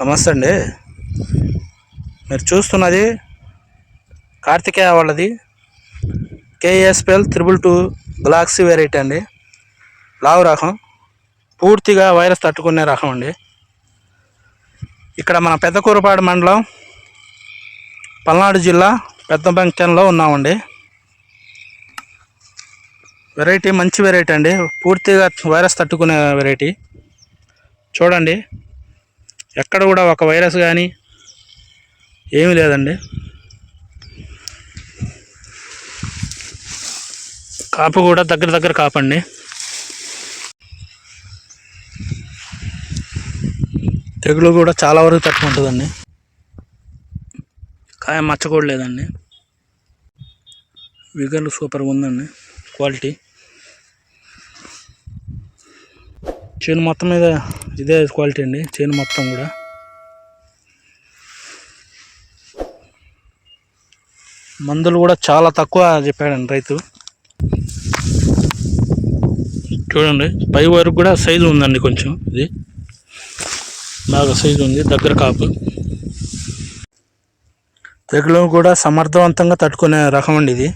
నమస్తే అండి. మీరు చూస్తున్నది కార్తికేయ వాళ్ళది KSPL 222 గ్లాక్సీ వెరైటీ అండి. లావు రకం, పూర్తిగా వైరస్ తట్టుకునే రకం అండి. ఇక్కడ మన పెద్దకూరపాడు మండలం, పల్నాడు జిల్లా పెద్దబంకంలో ఉన్నామండి. వెరైటీ మంచి వెరైటీ అండి, పూర్తిగా వైరస్ తట్టుకునే వెరైటీ. చూడండి, ఎక్కడ కూడా ఒక వైరస్ కానీ ఏమీ లేదండి. కాపు కూడా దగ్గర కాపండి. తెగులు కూడా చాలా వరకు తట్టుకుంటుందండి. కాయ మచ్చ కూడా లేదండి. విగర్లు సూపర్గా ఉందండి, క్వాలిటీ. చేను మొత్తం మీద ఇదే క్వాలిటీ అండి, చేను మొత్తం కూడా. మందులు కూడా చాలా తక్కువ చెప్పాడండి రైతు. చూడండి, పై వరకు కూడా సైజు ఉందండి, కొంచెం ఇది బాగా సైజు ఉంది, దగ్గర కాపు. తెగులు కూడా సమర్థవంతంగా తట్టుకునే రకం అండి ఇది.